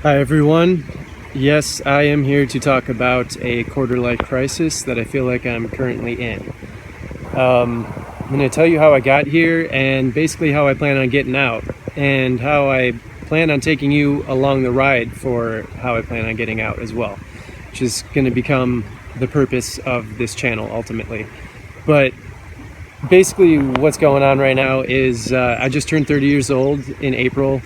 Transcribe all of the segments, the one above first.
Hi everyone. Yes, I am here to talk about a quarter-life crisis that I feel like I'm currently in. I'm going to tell you how I got here and basically how I plan on getting out, and how I plan on taking you along the ride for how I plan on getting out as well, which is going to become the purpose of this channel ultimately. But basically what's going on right now is I just turned 30 years old in April,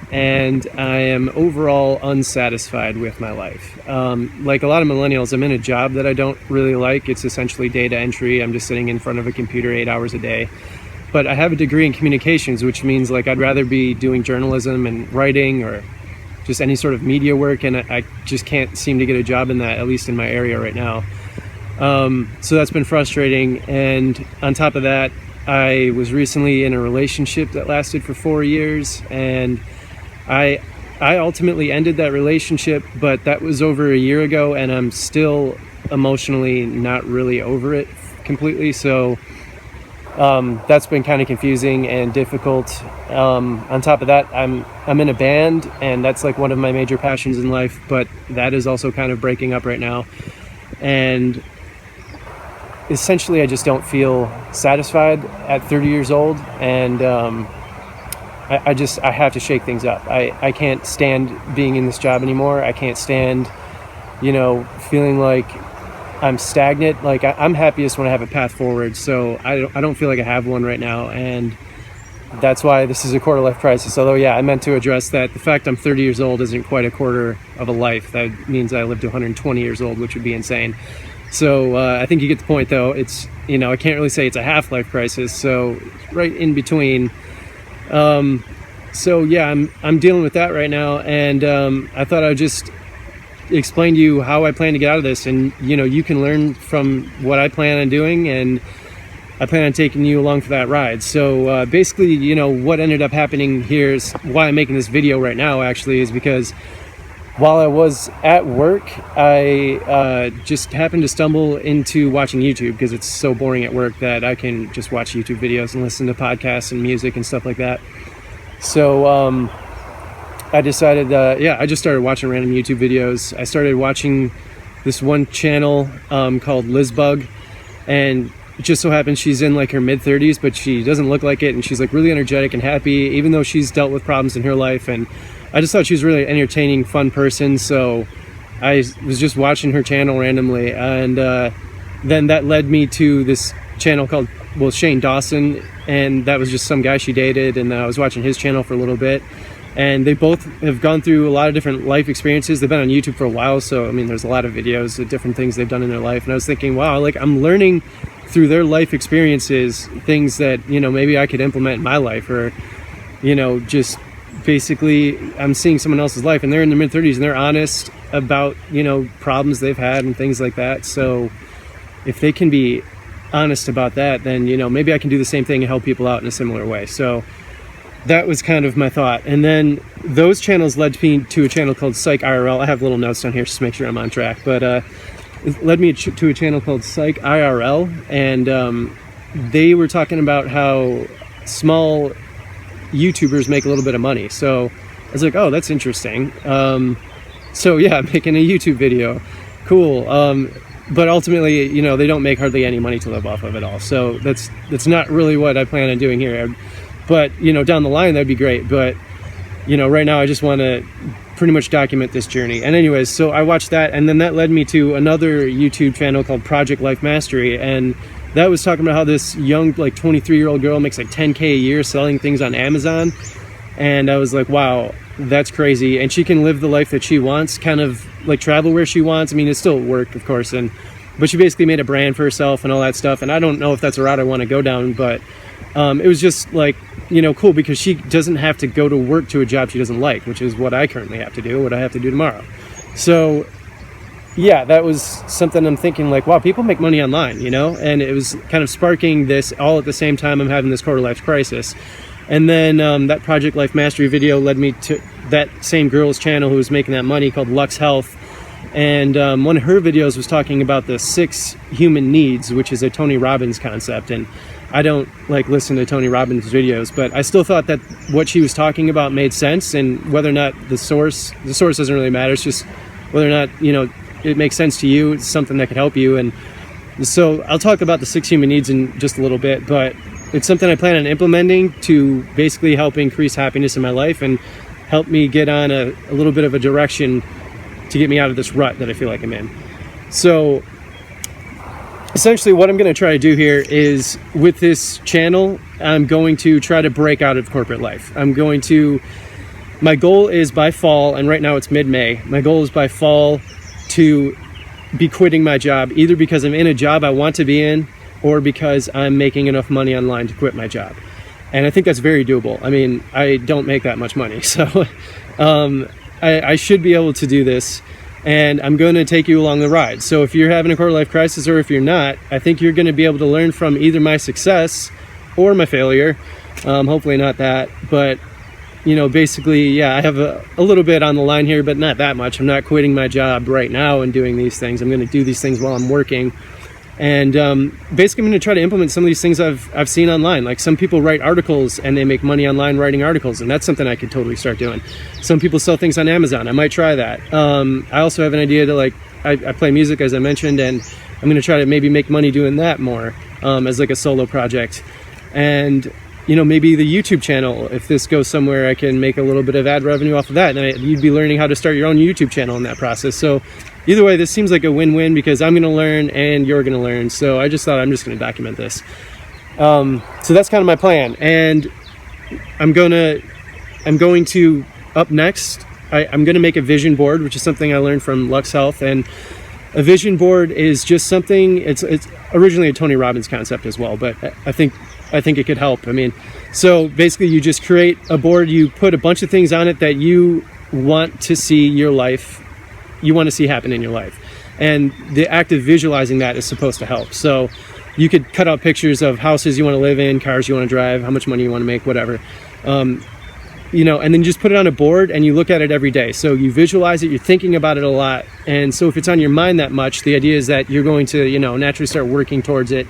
and I am overall unsatisfied with my life. Like a lot of millennials, I'm in a job that I don't really like. It's essentially data entry. I'm just sitting in front of a computer 8 hours a day. But I have a degree in communications, which means like I'd rather be doing journalism and writing or just any sort of media work, and I just can't seem to get a job in that, at least in my area right now. So that's been frustrating. And on top of that, I was recently in a relationship that lasted for 4 years, and I ultimately ended that relationship, but that was over a year ago, and I'm still emotionally not really over it completely. So that's been kind of confusing and difficult. On top of that, I'm in a band, and that's like one of my major passions in life, but that is also kind of breaking up right now. And essentially I just don't feel satisfied at 30 years old, and I have to shake things up. I can't stand being in this job anymore. I can't stand, feeling like I'm stagnant. Like I'm happiest when I have a path forward. So I don't feel like I have one right now. And that's why this is a quarter life crisis. Although, yeah, I meant to address that. The fact I'm 30 years old isn't quite a quarter of a life. That means I lived to 120 years old, which would be insane. So I think you get the point though. It's, I can't really say it's a half life crisis. So right in between. So yeah, I'm dealing with that right now, and I thought I'd just explain to you how I plan to get out of this, and you can learn from what I plan on doing, and I plan on taking you along for that ride. So basically, what ended up happening here is why I'm making this video right now actually is because while I was at work, I just happened to stumble into watching YouTube, because it's so boring at work that I can just watch YouTube videos and listen to podcasts and music and stuff like that. So I decided, I just started watching random YouTube videos. I started watching this one channel called Lizbug, and it just so happens she's in like her mid-30s, but she doesn't look like it, and she's like really energetic and happy, even though she's dealt with problems in her life. And I just thought she was a really entertaining, fun person, so I was just watching her channel randomly, and then that led me to this channel called, Shane Dawson, and that was just some guy she dated, and I was watching his channel for a little bit, and they both have gone through a lot of different life experiences. They've been on YouTube for a while, so I mean there's a lot of videos of different things they've done in their life, and I was thinking, wow, like I'm learning through their life experiences things that maybe I could implement in my life, or just basically I'm seeing someone else's life, and they're in their mid-30s and they're honest about problems they've had and things like that. So if they can be honest about that, then maybe I can do the same thing and help people out in a similar way. So that was kind of my thought. And then those channels led me to a channel called Psych IRL. I have little notes down here just to make sure I'm on track, but it led me to a channel called Psych IRL, and they were talking about how small YouTubers make a little bit of money. So I was like, oh, that's interesting. So yeah, I'm making a YouTube video. Cool. But ultimately, they don't make hardly any money to live off of at all. So that's not really what I plan on doing here. But, down the line, that'd be great. But, right now I just want to pretty much document this journey. And anyways, so I watched that, and then that led me to another YouTube channel called Project Life Mastery. And that was talking about how this young, like 23-year-old girl makes like 10K a year selling things on Amazon. And I was like, wow, that's crazy. And she can live the life that she wants, kind of like travel where she wants. I mean, it's still work, of course, but she basically made a brand for herself and all that stuff. And I don't know if that's a route I want to go down, but it was just like, cool, because she doesn't have to go to work to a job she doesn't like, which is what I currently have to do, what I have to do tomorrow. So yeah, that was something I'm thinking like, wow, people make money online, and it was kind of sparking this all at the same time I'm having this quarter life crisis. And then that Project Life Mastery video led me to that same girl's channel who was making that money, called Luxx Health. And one of her videos was talking about the 6 human needs, which is a Tony Robbins concept. And I don't like listen to Tony Robbins videos, but I still thought that what she was talking about made sense, and whether or not the source doesn't really matter. It's just whether or not, it makes sense to you. It's something that could help you. And so I'll talk about the 6 human needs in just a little bit, but it's something I plan on implementing to basically help increase happiness in my life and help me get on a little bit of a direction to get me out of this rut that I feel like I'm in. So essentially what I'm going to try to do here is, with this channel, I'm going to try to break out of corporate life. My goal is by fall, and right now it's mid-May, my goal is by fall to be quitting my job, either because I'm in a job I want to be in or because I'm making enough money online to quit my job. And I think that's very doable. I mean, I don't make that much money, so I should be able to do this, and I'm going to take you along the ride. So if you're having a quarter life crisis, or if you're not, I think you're going to be able to learn from either my success or my failure. Hopefully not that, but basically, yeah, I have a little bit on the line here, but not that much. I'm not quitting my job right now and doing these things. I'm going to do these things while I'm working. And basically, I'm going to try to implement some of these things I've seen online. Like, some people write articles and they make money online writing articles, and that's something I could totally start doing. Some people sell things on Amazon. I might try that. I also have an idea to, I play music, as I mentioned, and I'm going to try to maybe make money doing that more as like a solo project. And maybe the YouTube channel, if this goes somewhere, I can make a little bit of ad revenue off of that. And you'd be learning how to start your own YouTube channel in that process. So either way, this seems like a win-win, because I'm going to learn and you're going to learn. So I just thought I'm just going to document this. So that's kind of my plan. And I'm going to up next, I'm going to make a vision board, which is something I learned from Luxx Health. And a vision board is just something, it's originally a Tony Robbins concept as well, but I think it could help. I mean, so basically you just create a board, you put a bunch of things on it that you want to see happen in your life. And the act of visualizing that is supposed to help. So you could cut out pictures of houses you want to live in, cars you want to drive, how much money you want to make, whatever. And then just put it on a board and you look at it every day. So you visualize it, you're thinking about it a lot. And so if it's on your mind that much, the idea is that you're going to, naturally start working towards it.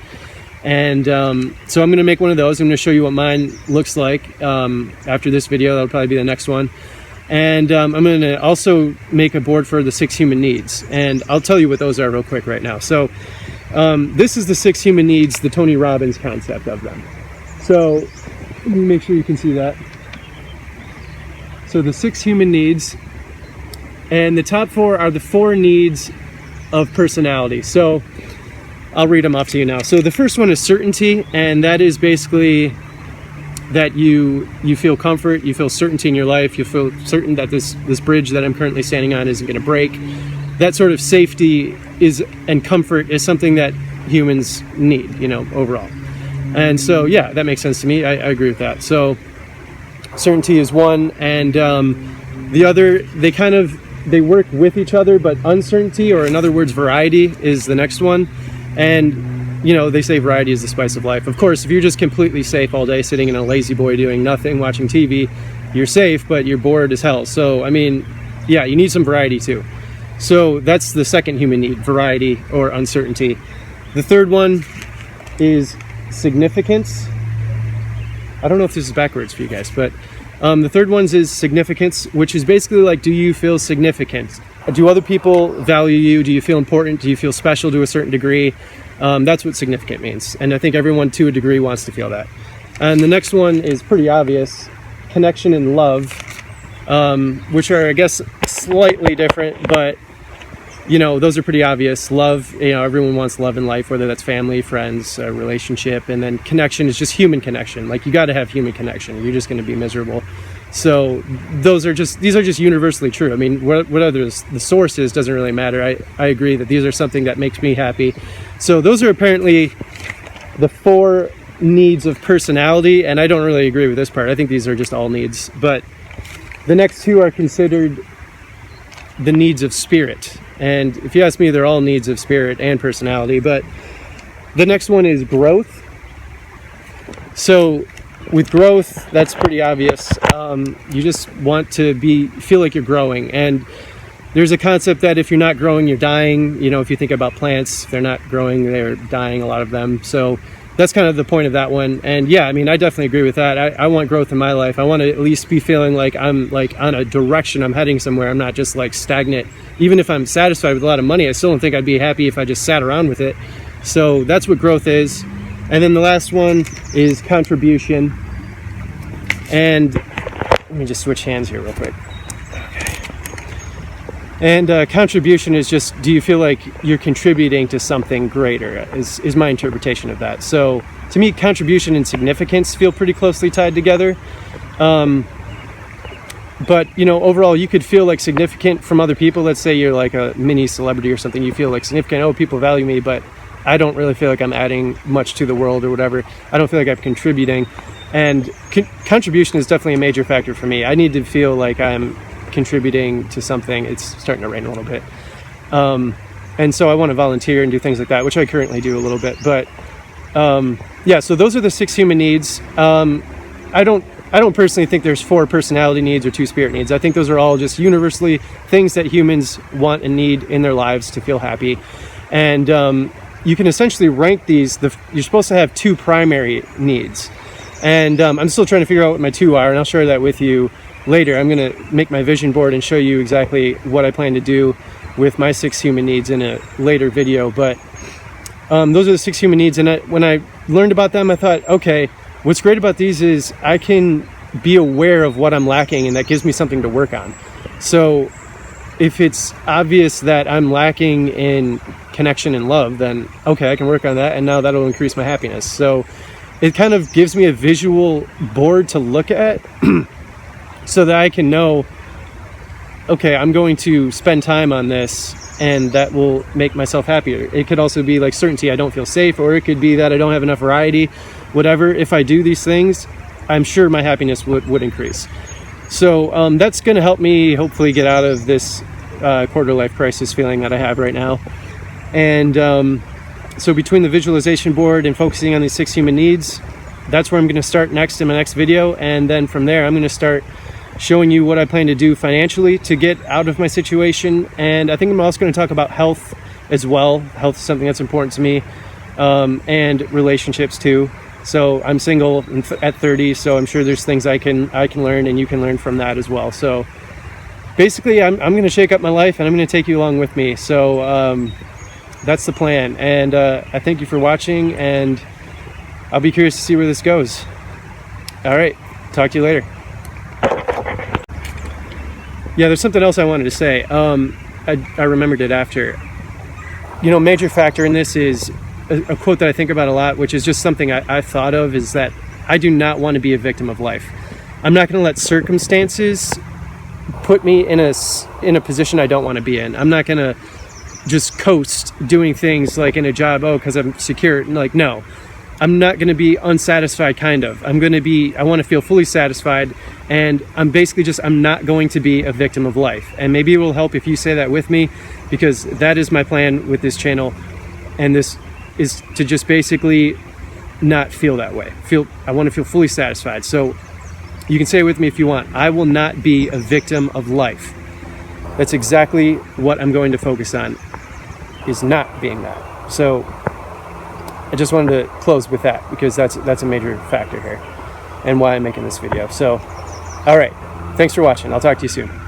And so I'm going to make one of those. I'm going to show you what mine looks like after this video. That'll probably be the next one. And I'm going to also make a board for the 6 human needs. And I'll tell you what those are real quick right now. So this is the 6 human needs, the Tony Robbins concept of them. So let me make sure you can see that. So the 6 human needs, and the top 4 are the 4 needs of personality. So I'll read them off to you now. So the first one is certainty, and that is basically that you feel comfort, you feel certainty in your life, you feel certain that this bridge that I'm currently standing on isn't going to break. That sort of safety and comfort is something that humans need, overall. And so, yeah, that makes sense to me. I agree with that. So certainty is one, and the other, they work with each other, but uncertainty, or in other words, variety, is the next one. And they say variety is the spice of life. Of course, if you're just completely safe all day, sitting in a lazy boy doing nothing, watching TV, you're safe, but you're bored as hell. So, I mean, yeah, you need some variety too. So that's the second human need, variety or uncertainty. The third one is significance. I don't know if this is backwards for you guys, but the third one is significance, which is basically like, do you feel significant? Do other people value you? Do you feel important? Do you feel special to a certain degree? That's what significant means. And I think everyone to a degree wants to feel that. And the next one is pretty obvious, connection and love, which are, I guess, slightly different, but those are pretty obvious. Love, everyone wants love in life, whether that's family, friends, a relationship. And then connection is just human connection. Like, you got to have human connection. You're just going to be miserable. So these are just universally true. I mean, whatever the source is doesn't really matter. I agree that these are something that makes me happy. So those are apparently the 4 needs of personality, and I don't really agree with this part. I think these are just all needs. But the next 2 are considered the needs of spirit. And if you ask me, they're all needs of spirit and personality. But the next one is growth. So with growth, that's pretty obvious. You just want to feel like you're growing. And there's a concept that if you're not growing, you're dying. If you think about plants, if they're not growing, they're dying, a lot of them. So that's kind of the point of that one. And yeah, I mean, I definitely agree with that. I want growth in my life. I want to at least be feeling like I'm like on a direction, I'm heading somewhere. I'm not just like stagnant. Even if I'm satisfied with a lot of money, I still don't think I'd be happy if I just sat around with it. So that's what growth is. And then the last one is contribution. And let me just switch hands here real quick. And contribution is just, do you feel like you're contributing to something greater, is my interpretation of that. So to me, contribution and significance feel pretty closely tied together. But, you know, overall, you could feel like significant from other people. Let's say you're like a mini celebrity or something. You feel like significant. Oh, people value me, but I don't really feel like I'm adding much to the world or whatever. I don't feel like I'm contributing. And contribution is definitely a major factor for me. I need to feel like I'm contributing to something. It's starting to rain a little bit, and so I want to volunteer and do things like that, which I currently do a little bit. But yeah, so those are the 6 human needs. I don't personally think there's 4 personality needs or 2 spirit needs. I think those are all just universally things that humans want and need in their lives to feel happy. And you can essentially rank these. You're supposed to have 2 primary needs, and I'm still trying to figure out what my 2 are, and I'll share that with you later. I'm going to make my vision board and show you exactly what I plan to do with my 6 human needs in a later video. But those are the 6 human needs. And when I learned about them, I thought, okay, what's great about these is I can be aware of what I'm lacking, and that gives me something to work on. So if it's obvious that I'm lacking in connection and love, then okay, I can work on that, and now that'll increase my happiness. So it kind of gives me a visual board to look at so that I can know, okay, I'm going to spend time on this, and that will make myself happier. It could also be like certainty, I don't feel safe, or it could be that I don't have enough variety. Whatever, if I do these things, I'm sure my happiness would increase. So that's going to help me hopefully get out of this quarter life crisis feeling that I have right now. And so between the visualization board and focusing on these 6 human needs, that's where I'm going to start next in my next video. And then from there, I'm going to start showing you what I plan to do financially to get out of my situation. And I think I'm also going to talk about health as well. Health is something that's important to me, and relationships too. So I'm single at 30, so I'm sure there's things I can learn, and you can learn from that as well. So basically, I'm going to shake up my life, and I'm going to take you along with me. So that's the plan. And I thank you for watching, and I'll be curious to see where this goes. All right, talk to you later. Yeah, there's something else I wanted to say. I remembered it after. You know, major factor in this is a quote that I think about a lot, which is just something I thought of, is that I do not want to be a victim of life. I'm not going to let circumstances put me in a position I don't want to be in. I'm not going to just coast doing things like in a job, because I'm secure. Like, no. I'm not going to be unsatisfied, kind of. I want to feel fully satisfied, and I'm not going to be a victim of life. And maybe it will help if you say that with me, because that is my plan with this channel. And this is to just basically not feel that way. I want to feel fully satisfied. So you can say it with me if you want. I will not be a victim of life. That's exactly what I'm going to focus on, is not being that. So I just wanted to close with that, because that's a major factor here and why I'm making this video. So, all right. Thanks for watching. I'll talk to you soon.